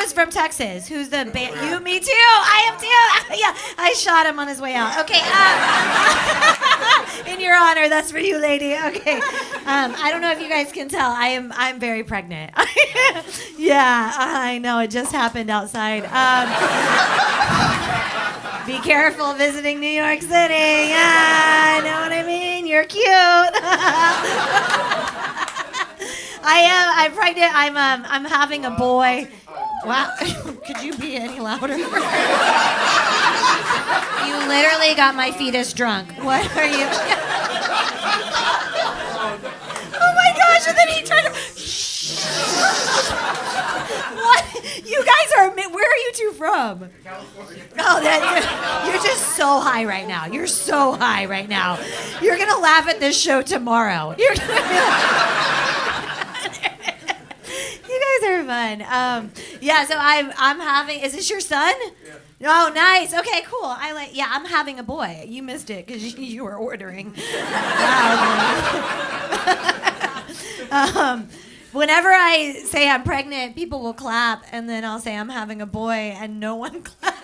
is from Texas? Who's the band? You, me too. I am too. Yeah, I shot him on his way out. Okay. In your honor, that's for you, lady. Okay. I don't know if you guys can tell. I'm very pregnant. Yeah, I know. It just happened outside. Be careful visiting New York City. Yeah, know what I mean? You're cute. I'm pregnant. I'm having a boy. Wow. Could you be any louder? You literally got my fetus drunk. What are you? Oh my gosh, and then he tried to... What? You guys are... Where are you two from? California. Oh, you're just so high right now. You're so high right now. You're going to laugh at this show tomorrow. You're You guys are fun. Yeah, so I'm having... Is this your son? Yeah. Oh, nice. Okay, cool. I'm having a boy. You missed it because you were ordering. Whenever I say I'm pregnant, people will clap, and then I'll say I'm having a boy, and no one claps.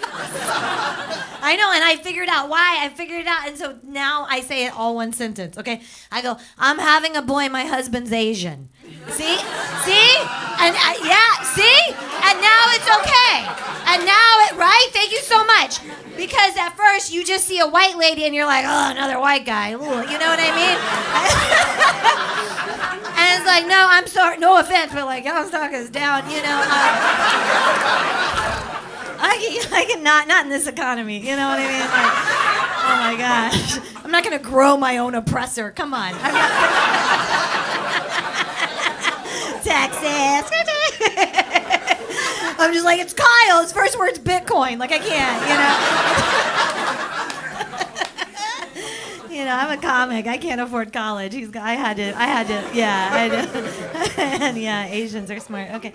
I know, and I figured out why. I figured it out, and so now I say it all one sentence, okay? I go, I'm having a boy, my husband's Asian. See? See? And yeah, see? And now it's okay. And now right? Thank you so much. Because at first you just see a white lady and you're like, oh, another white guy. Ooh, you know what I mean? And it's like, no, I'm sorry, no offense, but like, y'all stock is down, you know. I can not in this economy, you know what I mean? Like, oh my gosh. I'm not gonna grow my own oppressor, come on. Texas. I'm just like, it's Kyle. His first word's Bitcoin. Like, I can't, you know. You know, I'm a comic. I can't afford college. I had to, and yeah, Asians are smart. Okay.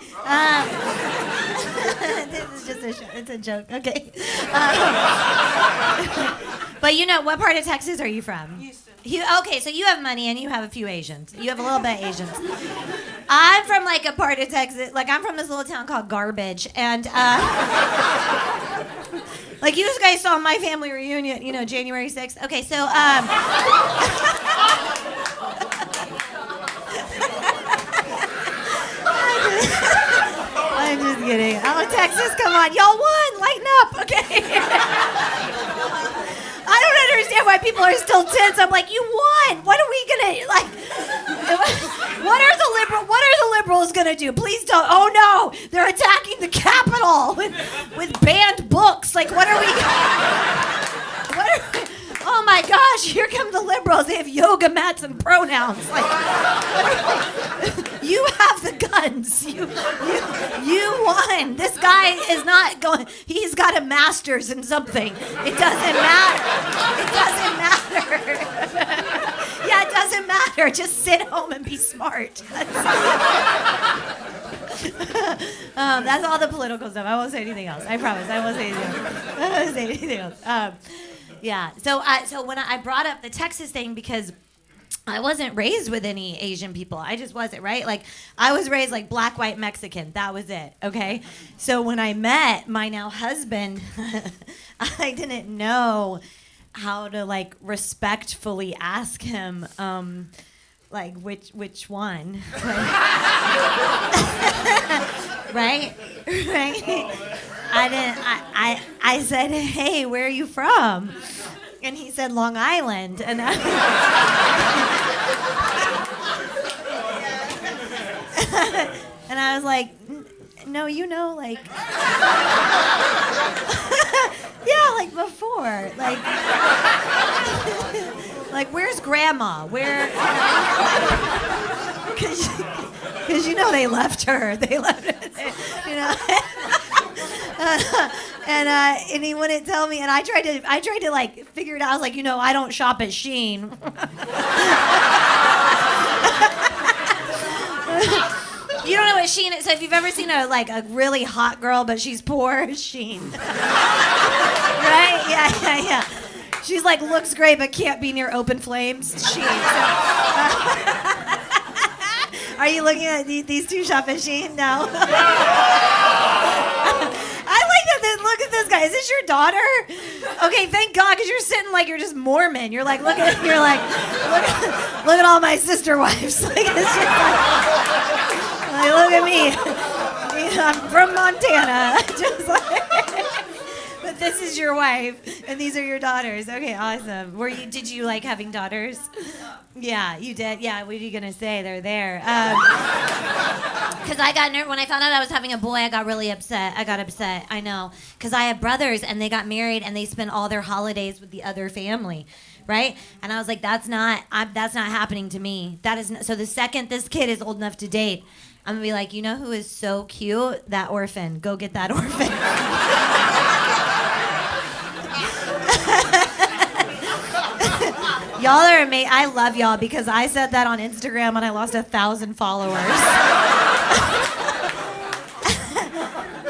This is just a show. It's a joke. Okay. But you know, what part of Texas are you from? Houston. Okay, so you have money and you have a few Asians. You have a little bit of Asians. I'm from like a part of Texas, like I'm from this little town called Garbage, and like you guys saw my family reunion, you know, January 6th. Okay, so I'm just kidding. Oh, Texas, come on, y'all won. Lighten up, okay? I don't understand why people are still tense. I'm like, you won. What are we gonna like? What are the liberals gonna do? Please don't. Oh no, they're attacking the Capitol with banned books. Like, what are we? Oh my gosh, here come the liberals. They have yoga mats and pronouns. Like, you have the guns. You won. This guy is not going. He's got a master's in something. It doesn't matter. It doesn't matter. Yeah, it doesn't matter. Just sit home and be smart. That's all the political stuff. I won't say anything else. I promise. I won't say anything else. Yeah. So when I brought up the Texas thing because I wasn't raised with any Asian people. I just wasn't, right? Like, I was raised like black, white, Mexican. That was it, okay? So when I met my now husband, I didn't know how to, like, respectfully ask him, like, which one? Right? Right? I said, hey, where are you from? And he said, Long Island. And I was like, no, you know, like, yeah, like before. Like, where's Grandma? Where? Because you know they left her. They left her, you know. And he wouldn't tell me, and I tried to like figure it out. I was like, you know, I don't shop at Shein. You don't know what Shein is. So if you've ever seen a really hot girl but she's poor, Shein. Right? Yeah. She's like looks great but can't be near open flames. Shein. Are you looking at these two shop at Shein? No. Is this your daughter? Okay, thank God, because you're sitting like you're just Mormon. You're like, look at all my sister wives. Like, it's just like look at me. I'm from Montana. Just like, but this is your wife, and these are your daughters. Okay, awesome. Did you like having daughters? Yeah, you did. Yeah, what are you gonna say? They're there. Because I got nervous when I found out I was having a boy. I got really upset. I know, because I have brothers, and they got married, and they spent all their holidays with the other family, right? And I was like, that's not happening to me. That is not, so. The second this kid is old enough to date, I'm gonna be like, you know who is so cute? That orphan. Go get that orphan. Y'all are amazing. I love y'all because I said that on Instagram and I lost 1,000 followers.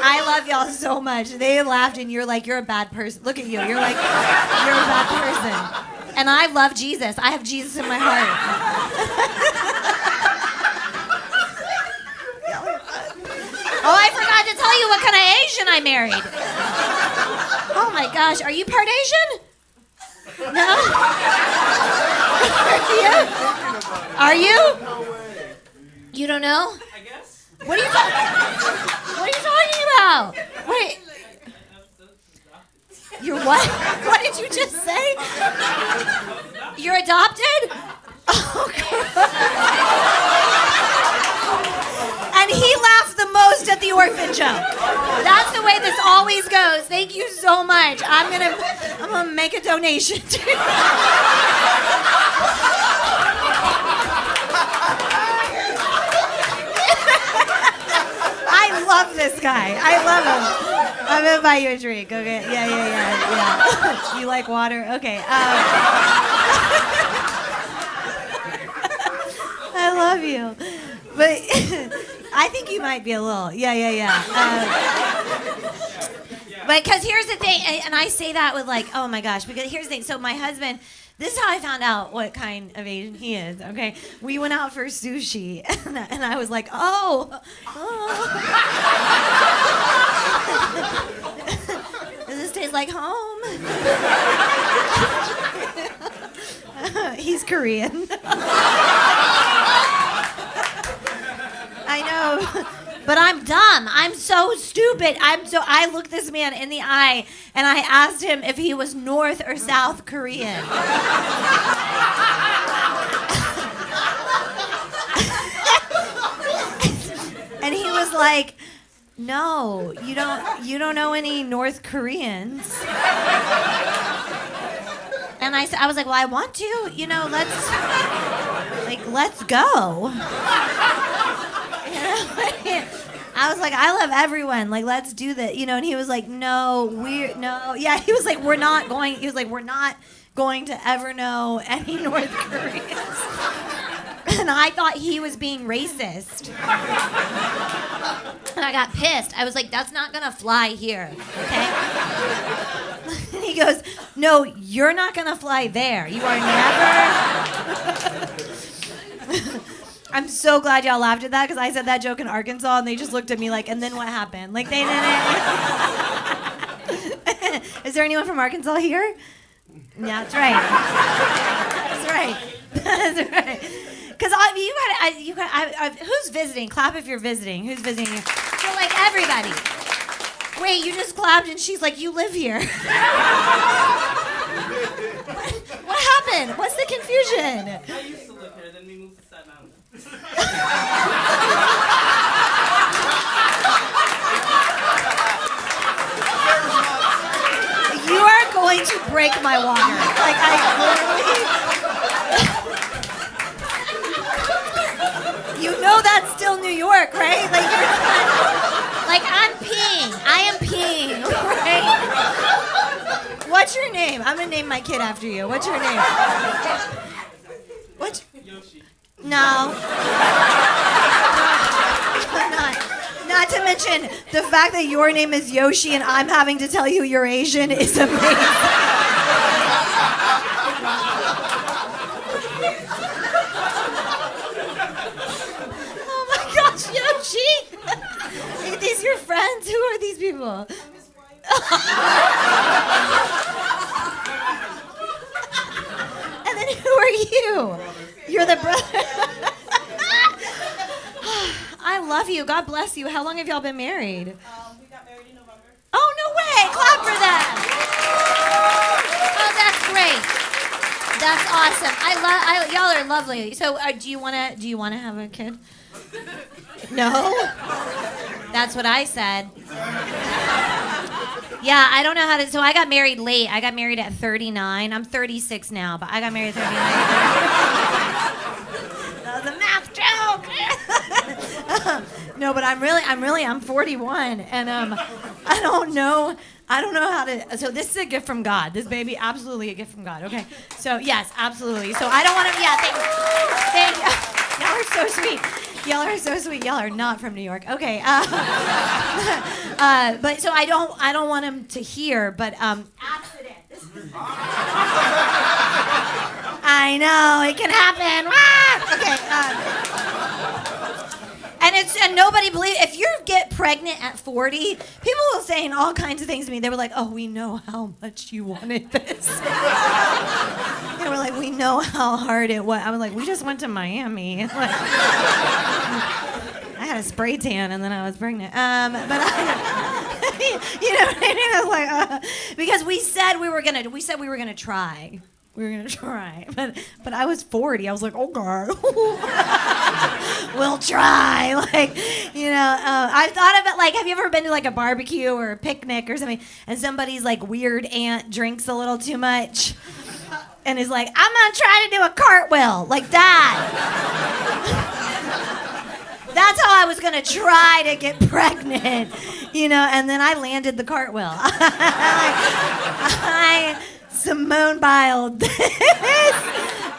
I love y'all so much. They laughed and you're like, you're a bad person. Look at you. You're like, you're a bad person. And I love Jesus. I have Jesus in my heart. Oh, I forgot to tell you what kind of Asian I married. Oh my gosh. Are you part Asian? No? Are you? No way. You don't know? I guess. What are you talking about? Wait. You're what? What did you just say? You're adopted? Oh, and he laughed the most at the orphan joke. That's the way this always goes. Thank you so much. I'm gonna make a donation to you. I love this guy. I love him. I'm gonna buy you a drink. Okay. Yeah. You like water? Okay. I love you. But I think you might be a little. Yeah. But because here's the thing, and I say that with like, oh my gosh, because here's the thing. So my husband, this is how I found out what kind of Asian he is, okay? We went out for sushi, and I was like, oh. Does this taste like home? He's Korean. I know, but I'm dumb. I'm so stupid. I looked this man in the eye and I asked him if he was North or South Korean. And he was like, "No, you don't know any North Koreans." And I was like, "Well, I want to. Let's go." I was like, I love everyone. Like, let's do that. And he was like, no. Yeah, he was like, we're not going to ever know any North Koreans. And I thought he was being racist. And I got pissed. I was like, that's not going to fly here, okay? And he goes, no, you're not going to fly there. You are never... I'm so glad y'all laughed at that because I said that joke in Arkansas and they just looked at me like, and then what happened? Like, they didn't. Is there anyone from Arkansas here? Yeah, that's right. That's right. Because who's visiting? Clap if you're visiting. Who's visiting here? So, like, everybody. Wait, you just clapped and she's like, you live here. What happened? What's the confusion? I used to live here, then we moved to Staten Island. You are going to break my water. Like, I literally... You know that's still New York, right? Like, you're not... Like, I'm peeing. I am peeing, right? What's your name? I'm going to name my kid after you. What's your name? What's... Yoshi. No. Not to mention the fact that your name is Yoshi and I'm having to tell you you're Asian is amazing. Oh my gosh, Yoshi! Are these your friends? Who are these people? I'm his wife. you? You're the brother. I love you. God bless you. How long have y'all been married? We got married in November. Oh, no way. Clap for them. Oh, that's great. That's awesome. Y'all are lovely. So, do you wanna have a kid? No? That's what I said. Yeah, I don't know how to. So I got married late. I got married at 39. I'm 36 now, but I got married at 39. That was a math joke. No, but I'm 41, and I don't know how to. So this is a gift from God. This baby, absolutely a gift from God. Okay. So yes, absolutely. So I don't want to. Yeah, thank you. Y'all are so sweet. Y'all are so sweet. Y'all are not from New York. Okay. But so I don't want him to hear. But accident. I know it can happen. Okay. And nobody believes. If you get pregnant at 40, people were saying all kinds of things to me. They were like, "Oh, we know how much you wanted this." They were like, "We know how hard it was." I was like, "We just went to Miami." Like, I had a spray tan and then I was pregnant. But you know what I mean? I was like, because we said we were gonna try. We were gonna try, but I was 40. I was like, oh God, we'll try. Like, you know, I thought of it like, have you ever been to like a barbecue or a picnic or something, and somebody's like weird aunt drinks a little too much, and is like, I'm gonna try to do a cartwheel like that. That's how I was gonna try to get pregnant, you know, and then I landed the cartwheel. I Simone Biles.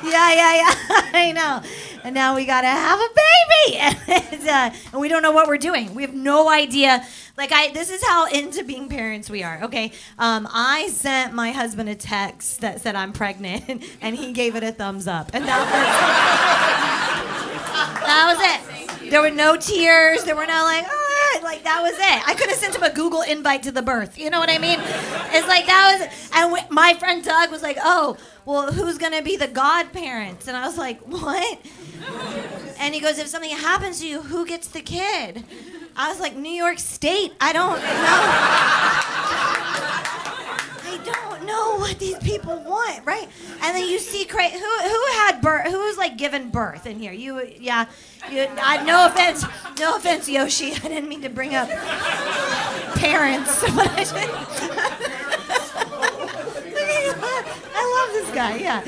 Yeah, I know. And now we gotta have a baby, and we don't know what we're doing. We have no idea. Like this is how into being parents we are. Okay, I sent my husband a text that said I'm pregnant, and he gave it a thumbs up, and that was it. There were no tears. There were no like that was it. I could have sent him a Google invite to the birth. You know what I mean? It's like that was. And my friend Doug was like, "Oh, well, who's gonna be the godparents?" And I was like, "What?" And he goes, "If something happens to you, who gets the kid?" I was like, "New York State. I don't know what these people want, right?" And then you see who had birth, who was like given birth in here. No offense, Yoshi. I didn't mean to bring up parents, but I love this guy. Yeah.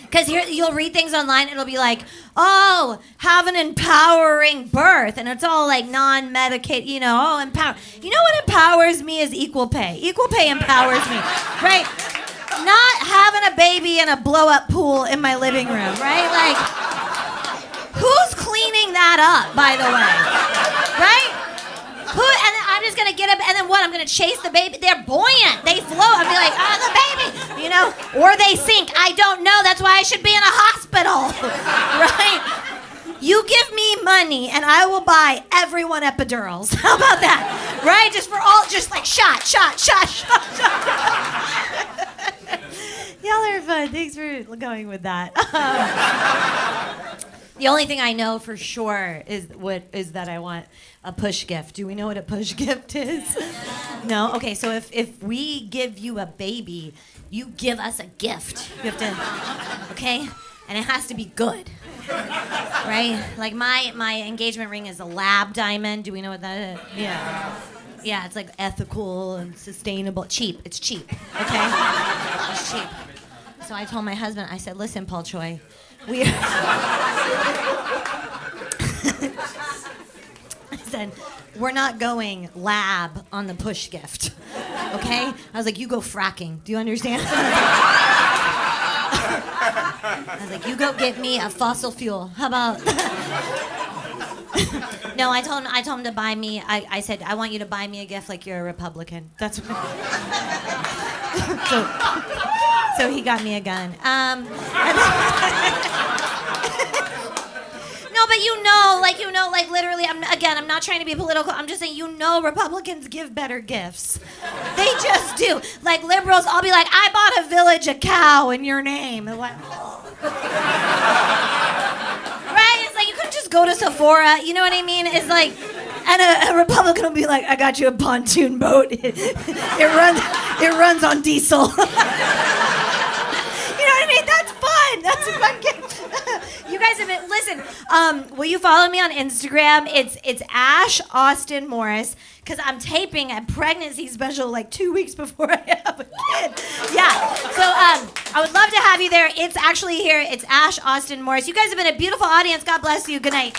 Because here you'll read things online, it'll be like, oh, have an empowering birth, and it's all like non-medicated, you know, oh, empower. You know what empowers me is equal pay. Equal pay empowers me, right? Not having a baby in a blow-up pool in my living room, right? Like, who's cleaning that up, by the way, right? And then I'm just gonna get up, and then what? I'm gonna chase the baby. They're buoyant. They float. I'll be like, oh, the baby, you know, or they sink. I don't know. That's why I should be in a hospital, right? You give me money, and I will buy everyone epidurals. How about that, right? Just like shot. Y'all are fun. Thanks for going with that. The only thing I know for sure is that I want a push gift. Do we know what a push gift is? No? Okay, so if we give you a baby, you give us a gift. You have to, okay? And it has to be good, right? Like my engagement ring is a lab diamond. Do we know what that is? Yeah. Yeah, it's like ethical and sustainable. Cheap. It's cheap, okay? It's cheap. So I told my husband, I said, listen, Paul Choi, I said, we're not going lab on the push gift, okay? I was like, you go fracking. Do you understand? I was like, you go get me a fossil fuel. How about... No, I told him to buy me, I said, I want you to buy me a gift like you're a Republican. That's what... So he got me a gun. No, but like literally, I'm not trying to be political. I'm just saying, Republicans give better gifts. They just do. Like liberals, I'll be like, I bought a village, a cow in your name. And what? Right? It's like you couldn't just go to Sephora. You know what I mean? It's like, and a Republican will be like, I got you a pontoon boat. It runs on diesel. You know what I mean? That's fun. That's a fun game. You guys have been, listen, will you follow me on Instagram? It's Ash Austin Morris, because I'm taping a pregnancy special like 2 weeks before I have a kid. Yeah. So I would love to have you there. It's actually here. It's Ash Austin Morris. You guys have been a beautiful audience. God bless you. Good night.